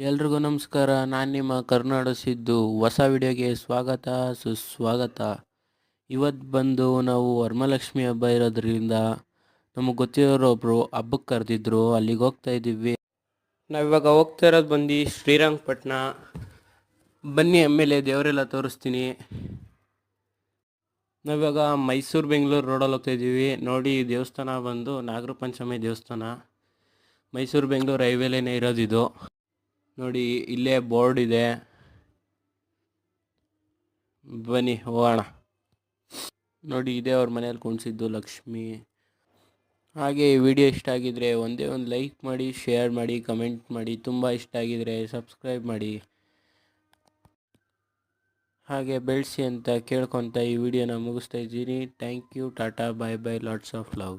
ಎಲ್ರಿಗೂ ನಮಸ್ಕಾರ. ನಾನು ನಿಮ್ಮ ಕರ್ನಾಡು ಸಿದ್ದು. ಹೊಸ ವಿಡಿಯೋಗೆ ಸ್ವಾಗತ ಸುಸ್ವಾಗತ. ಇವತ್ತು ಬಂದು ನಾವು ವರಮಹಾಲಕ್ಷ್ಮಿ ಹಬ್ಬ ಇರೋದ್ರಿಂದ ನಮಗೆ ಗೊತ್ತಿರೋರೊಬ್ಬರು ಹಬ್ಬಕ್ಕೆ ಕರೆದಿದ್ರು, ಅಲ್ಲಿಗೆ ಹೋಗ್ತಾ ಇದ್ದೀವಿ. ನಾವಿವಾಗ ಹೋಗ್ತಾ ಇರೋದು ಬಂದು ಶ್ರೀರಂಗಪಟ್ಟಣ. ಬನ್ನಿ ಆಮೇಲೆ ದೇವರೆಲ್ಲ ತೋರಿಸ್ತೀನಿ. ನಾವಿವಾಗ ಮೈಸೂರು ಬೆಂಗಳೂರು ರೋಡಲ್ಲಿ ಹೋಗ್ತಾ ಇದ್ದೀವಿ. ನೋಡಿ, ದೇವಸ್ಥಾನ ಬಂದು ನಾಗರ ಪಂಚಮಿ ದೇವಸ್ಥಾನ. ಮೈಸೂರು ಬೆಂಗಳೂರು ಹೈವೇಲೇನೆ ಇರೋದಿದು. ನೋಡಿ, ಇಲ್ಲೇ ಬೋರ್ಡ್ ಇದೆ, ಬನ್ನಿ ಹೋಗೋಣ. ನೋಡಿ, ಇದೇ ಅವ್ರ ಮನೇಲಿ ಕುಣಿಸಿದ್ದು ಲಕ್ಷ್ಮಿ. ಹಾಗೆ ಈ ವಿಡಿಯೋ ಇಷ್ಟ ಆಗಿದ್ರೆ ಒಂದೇ ಒಂದು ಲೈಕ್ ಮಾಡಿ, ಶೇರ್ ಮಾಡಿ, ಕಮೆಂಟ್ ಮಾಡಿ. ತುಂಬ ಇಷ್ಟ ಆಗಿದ್ರೆ ಸಬ್ಸ್ಕ್ರೈಬ್ ಮಾಡಿ, ಹಾಗೆ ಬೆಳೆಸಿ ಅಂತ ಕೇಳ್ಕೊತ ಈ ವಿಡಿಯೋನ ಮುಗಿಸ್ತಾ ಇದ್ದೀನಿ. Thank you, tata, bye bye, lots of love.